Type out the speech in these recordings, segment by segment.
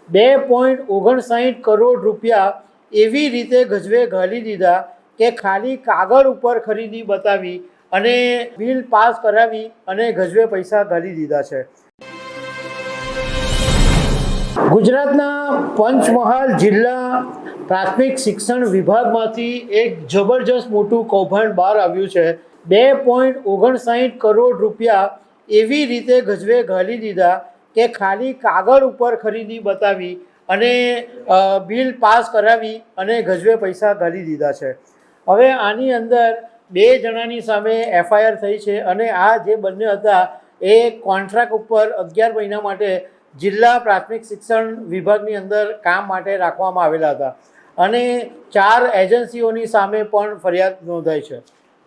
2.59 કરોડ રૂપિયા એવી રીતે ગજવે ઘાલી દીધા કે ખાલી કાગળ ઉપર ખરીદી બતાવી અને બિલ પાસ કરાવી અને ગજવે પૈસા ઘાલી દીધા છે। ગુજરાતના પંચમહાલ જિલ્લા પ્રાથમિક શિક્ષણ વિભાગમાંથી એક જબરજસ્ત મોટું કૌભાંડ બહાર આવ્યું છે। 2.59 કરોડ રૂપિયા એવી રીતે ગજવે ઘાલી દીધા કે ખાલી કાગળ ઉપર ખરીદી બતાવી અને બિલ પાસ કરાવી અને ગજવે પૈસા ઘાલી દીધા છે। હવે આની અંદર 2 જણાની સામે FIR થઈ છે અને આ જે બંને હતા એ કોન્ટ્રાક્ટ ઉપર 11 મહિના માટે જિલ્લા પ્રાથમિક શિક્ષણ વિભાગની અંદર કામ માટે રાખવામાં આવેલા હતા અને 4 એજન્સીઓની સામે પણ ફરિયાદ નોંધાઈ છે।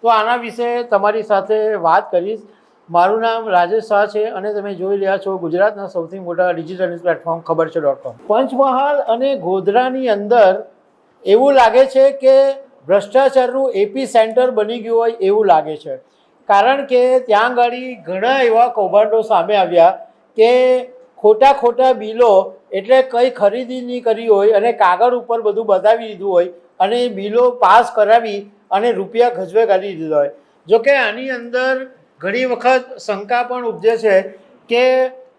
તો આના વિશે તમારી સાથે વાત કરીશ। મારું નામ રાજેશ શાહ છે અને તમે જોઈ રહ્યા છો ગુજરાતના સૌથી મોટા ડિજિટલ ન્યૂઝ પ્લેટફોર્મ ખબરછે.com। પંચમહાલ અને ગોધરાની અંદર એવું લાગે છે કે ભ્રષ્ટાચારનું એપી સેન્ટર બની ગયું હોય એવું લાગે છે, કારણ કે ત્યાં આગળ ઘણા એવા કૌભાંડો સામે આવ્યા કે ખોટા બિલો, એટલે કંઈ ખરીદી નહીં કરી હોય અને કાગળ ઉપર બધું બતાવી દીધું હોય અને બિલો પાસ કરાવી અને રૂપિયા ગજવે ઘાલી દીધા હોય। જોકે આની અંદર ઘણી વખત શંકા પણ ઉપજે છે કે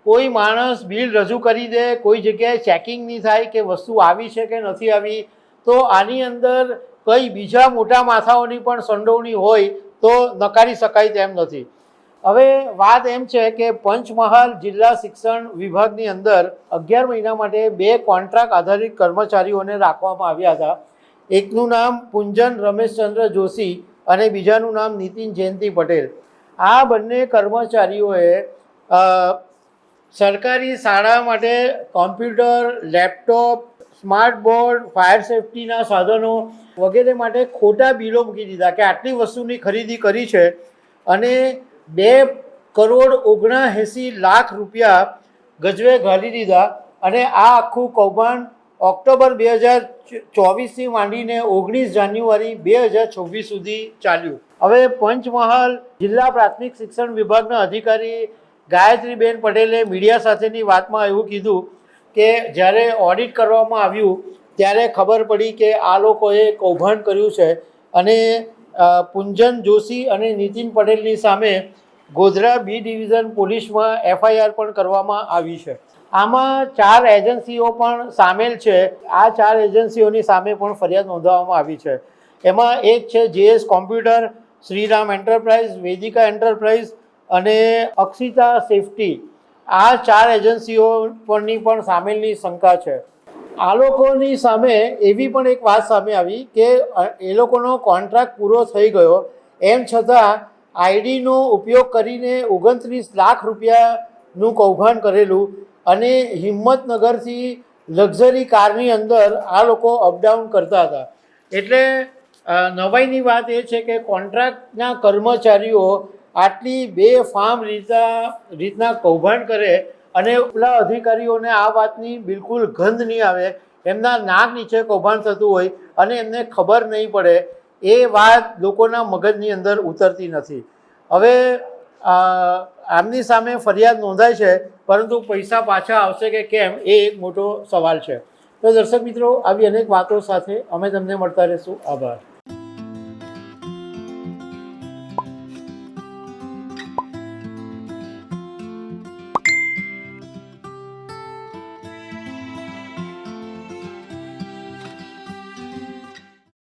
કોઈ માણસ બિલ રજૂ કરી દે, કોઈ જગ્યાએ ચેકિંગ નહીં થાય કે વસ્તુ આવી છે કે નથી આવી, તો આની અંદર કઈ બીજા મોટા માથાઓની પણ સંડોવણી હોય તો નકારી શકાય તેમ નથી। હવે વાત એમ છે કે પંચમહાલ જિલ્લા શિક્ષણ વિભાગની અંદર 11 મહિના માટે 2 કોન્ટ્રાક્ટ આધારિત કર્મચારીઓને રાખવામાં આવ્યા હતા। એકનું નામ પુંજન રમેશચંદ્ર જોશી અને બીજાનું નામ નીતિન જયંતિ પટેલ। આ બંને કર્મચારીઓએ સરકારી શાળા માટે computer, laptop, smart board, fire સેફ્ટીના સાધનો વગેરે માટે ખોટા બિલો મૂકી દીધા કે આટલી વસ્તુની ખરીદી કરી છે અને 2,79,00,000 રૂપિયા ગજવે ઘાલી દીધા અને આ આખું કૌભાંડ ઓક્ટોબર 2024થી માંડીને 19 જાન્યુઆરી 2026 સુધી ચાલ્યું। હવે પંચમહાલ જિલ્લા પ્રાથમિક શિક્ષણ વિભાગના અધિકારી ગાયત્રીબેન પટેલે મીડિયા સાથેની વાતમાં એવું કીધું કે જ્યારે ઓડિટ કરવામાં આવ્યું ત્યારે ખબર પડી કે આ લોકોએ કૌભાંડ કર્યું છે અને પુંજન જોશી અને નીતિન પટેલની સામે ગોધરા બી ડિવિઝન પોલીસમાં FIR પણ કરવામાં આવી છે। આમાં 4 એજન્સીઓ પણ સામેલ છે। આ 4 એજન્સીઓની સામે પણ ફરિયાદ નોંધવામાં આવી છે। એમાં એક છે JS computer, Shriram enterprise, Vedika enterprise અને અક્ષિતા સેફ્ટી। આ 4 એજન્સીઓ પરની પણ સામેલની શંકા છે। આ લોકોની સામે એવી પણ એક વાત સામે આવી કે એ લોકોનો કોન્ટ્રાક્ટ પૂરો થઈ ગયો, એમ છતાં આઈડીનો ઉપયોગ કરીને 29 લાખ રૂપિયાનું કૌભાંડ કરેલું અને હિંમતનગરથી લક્ઝરી કારની અંદર આ લોકો અપડાઉન કરતા હતા। એટલે નવાઈની વાત એ છે કે કોન્ટ્રાક્ટના કર્મચારીઓ આટલી બેફામ રીતના કૌભાંડ કરે અને પેલા અધિકારીઓને આ વાતની બિલકુલ ગંધ નહીં આવે, એમના નાક નીચે કૌભાંડ થતું હોય અને એમને ખબર નહીં પડે, એ વાત લોકોના મગજની અંદર ઉતરતી નથી। હવે આમની સામે ફરિયાદ નોંધાય છે, પરંતુ પૈસા પાછા આવશે કે કેમ એ એક મોટો સવાલ છે। તો દર્શક મિત્રો, આવી અનેક વાતો સાથે અમે તમને મળતા રહીશું। આભાર।